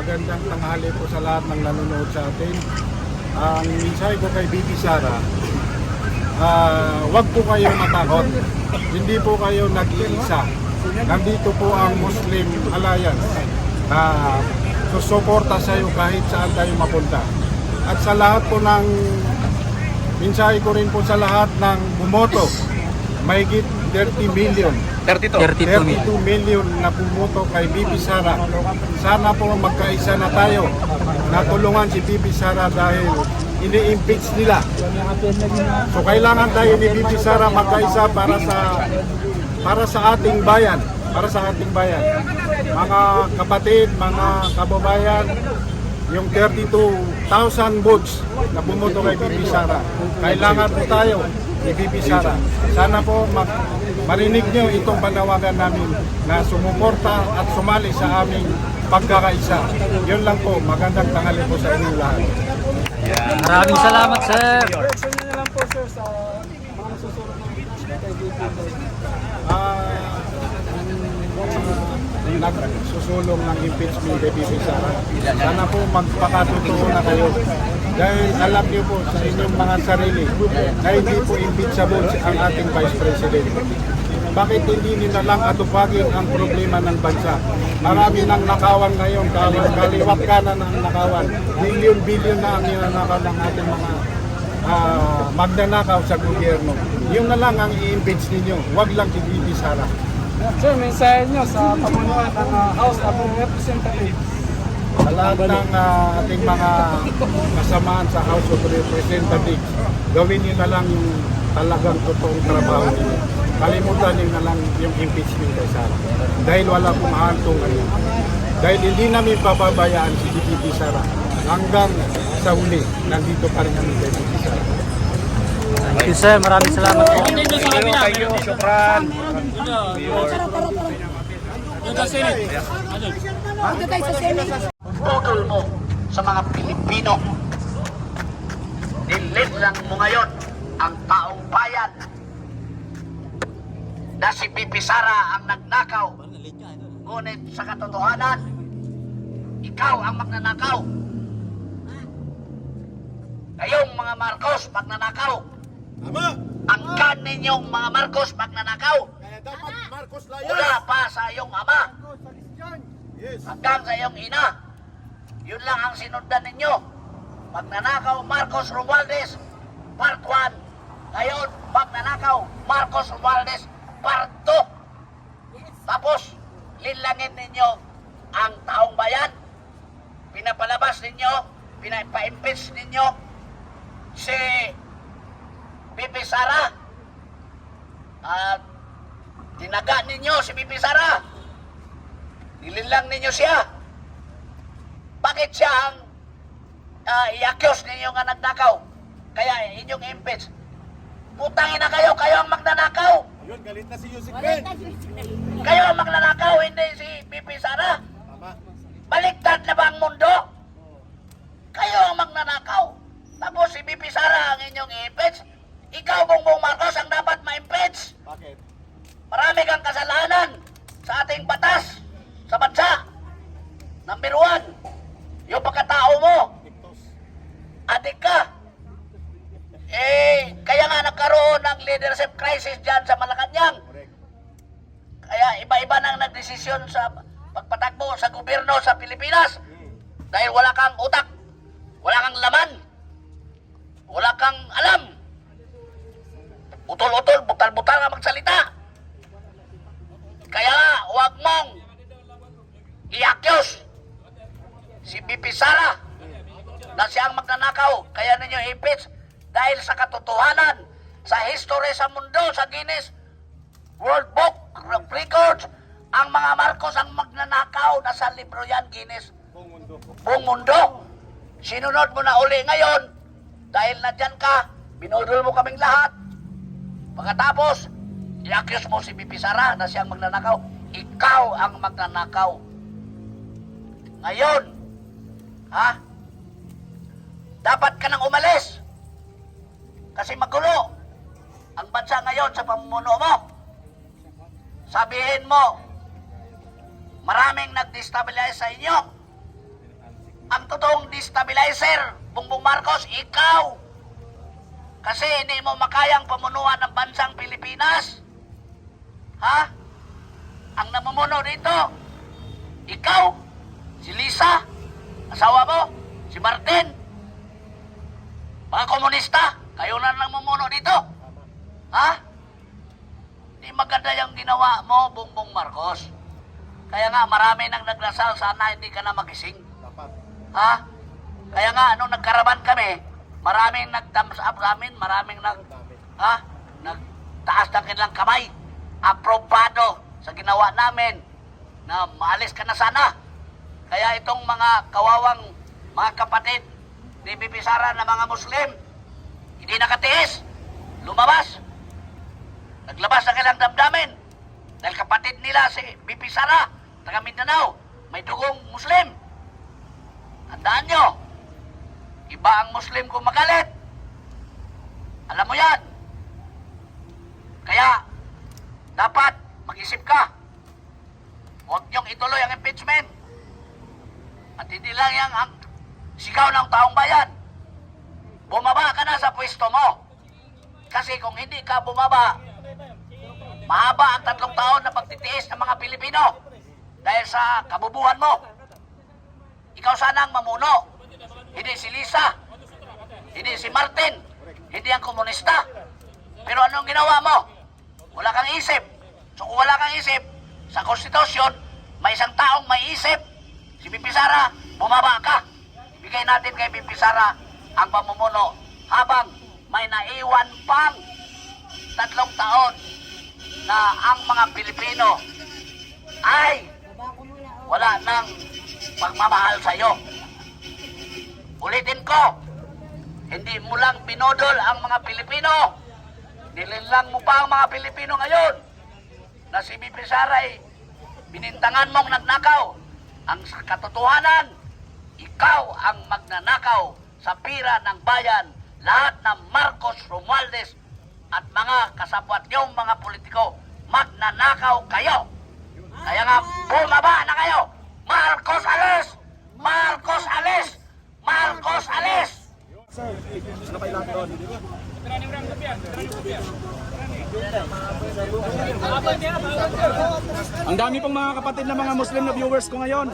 magandang tanghali po sa lahat ng nanonood sa atin. Ang mensahe ko kay BP Sara, wag po kayo matakot. Hindi po kayo nag-iisa. Nandito po ang Muslim Alliance na susuporta sa iyo kahit saan tayo mapunta. At sa lahat po ng mensahe ko rin po sa lahat ng bumoto, mahigit 30 million. 32 million na bumoto kay BP Sara. Sana po magkaisa na tayo. Natulungan si BP Sara dahil ini-impeach nila. So kailangan tayo ni BP Sara magkaisa para sa ating bayan. Para sa ating bayan. Mga kapatid, mga kababayan, yung 32,000 votes na bumoto kay BP Sara. Kailangan po tayo ni BP Sara. Sana po marinig nyo itong panawagan namin na sumuporta at sumali sa aming pagkakaisa. Yun lang po. Magandang tanghali po sa inyong lahat. Maraming salamat, sir. Correction nyo na lang po, sir, sa mga susunod ng kay BP. Nagsusulong ng impeachment kay BP Sara. Sana po magpakatotoo na kayo. Dahil alam niyo po sa inyong mga sarili na hindi po impeachable ang ating Vice President. Bakit hindi nila lang atupagin ang problema ng bansa? Marami nang nakawan ngayon, kaliwat kanan ang nakawan. Billion na ang ninanakaw ng ating mga magnanakaw sa gobyerno. Yung na lang ang i-impeach ninyo, wag lang si BP Sara. Sir, mensahe nyo sa pamunuan ng House of Representatives. Sa lahat ng ating mga kasamaan sa House of Representatives, gawin nyo na lang yung talagang totoong trabaho nyo. Kalimutan nyo na lang yung impeachment kay Sara. Dahil wala pong hantong ngayon. Dahil hindi namin papabayaan si BP Sara hanggang sa huli, nandito pa rin kami kay BP Sara. Thank you, sir. Maraming salamat po. Kayo, syukran. Putol mo sa mga Pilipino. Nilid lang mo ngayon ang taong bayan na si BP Sara ang nagnakaw. Ngunit sa katotohanan, ikaw ang magnanakaw. Kayong mga Marcos magnanakaw. Ang ninyong mga Marcos magnanakaw. Mula pa sa iyong ama hanggang sa iyong ina. Yun lang ang sinundan ninyo. Magnanakaw Marcos Romualdez Part 1. Ngayon, magnanakaw Marcos Romualdez Part 2. Tapos, linlangin ninyo ang taong bayan. Pinapalabas ninyo, pinapa-impeach ninyo si BP Sara. At tinaga ninyo si BP Sara. Nilinlang ninyo siya. Bakit siya ang i-accuse ninyo nga nagnakaw? Kaya inyong impeach. Putangin na kayo, kayo ang magnanakaw. Yun, galit na si Yusik Ben. Kayo ang magnanakaw, hindi si BP Sara. Baliktad na ba ang mundo? Kayo ang magnanakaw. Tapos si BP Sara ang inyong i-impeach. Ikaw, Bongbong Marcos, ang dapat ma-impeach. Bakit? Marami kang kasalanan sa ating batas, sa bansa. Number 1, yung pagkatao mo. Adik ka. Kaya nga nagkaroon ng leadership crisis dyan sa Malacanang. Kaya iba-iba nang nagdesisyon sa pagpatakbo sa gobyerno sa Pilipinas. Dahil wala kang utak, wala kang laman, wala kang alam. Utol-utol, butal-butal nga magsalita. Kaya huwag mong i-accuse si BP Sara na siyang magnanakaw. Kaya ninyo impeach dahil sa katotohanan, sa history sa mundo, sa Guinness World Book of Records, ang mga Marcos ang magnanakaw. Nasa libro yan, Guinness. Buong mundo. Sinunod mo na uli ngayon dahil nandyan ka, binudol mo kaming lahat. Pagkatapos, i-accuse mo si BP Sara na siyang magnanakaw. Ikaw ang magnanakaw. Ngayon, dapat ka nang umalis. Kasi magulo ang bansa ngayon sa pamumuno mo. Sabihin mo, maraming nag-destabilize sa inyo. Ang totoong destabilizer, Bongbong Marcos, ikaw. Kasi hindi mo makayang pamunuan ng bansang Pilipinas. Ha? Ang namumuno dito, ikaw, si Lisa, asawa mo, si Martin, mga komunista, kayo na namumuno dito. Ha? Hindi maganda yung ginawa mo, Bongbong Marcos. Kaya nga, marami nang nagdasal, sana hindi ka na magising. Ha? Kaya nga, nung nagkaraban kami, maraming nag-thumbs up sa amin, maraming nagtaas ng kanilang kamay. Aprobado sa ginawa namin na maalis ka na sana. Kaya itong mga kawawang mga kapatid ni Bibi Sara na mga Muslim, hindi nakatiis, lumabas. Naglabas na kailang damdamin. Dahil kapatid nila si Bibi Sara, taga Mindanao, may dugong Muslim. Tandaan nyo, iba ang Muslim kung magalit. Alam mo yan. Kaya, dapat mag-isip ka. Huwag niyong ituloy ang impeachment. At hindi lang yan ang sigaw ng taong bayan. Bumaba ka na sa pwesto mo. Kasi kung hindi ka bumaba, mahaba ang 3 taon na pagtitiis ng mga Pilipino dahil sa kabubuhan mo. Ikaw sana ang mamuno. Hindi si Lisa, hindi si Martin, hindi ang komunista. Pero anong ginawa mo? Wala kang isip. So kung wala kang isip, sa konstitusyon, may isang taong may isip. Si Bibi Sara, bumaba ka. Bigay natin kay Bibi Sara ang pamumuno habang may naiwan pang 3 taon na ang mga Pilipino ay wala nang pagmamahal sa iyo. Ulitin ko, hindi mo lang pinodol ang mga Pilipino. Nilinlang mo pa ang mga Pilipino ngayon na si Bibi Sara ay binintangan mong nagnakaw. Ang katotohanan, ikaw ang magnanakaw sa pira ng bayan. Lahat ng Marcos, Romualdez at mga kasabwat niyong mga politiko, magnanakaw kayo. Kaya nga, bumaba na kayo. Marcos alis! Marcos alis! Marcos alis! Ang dami pong mga kapatid na mga Muslim na viewers ko ngayon.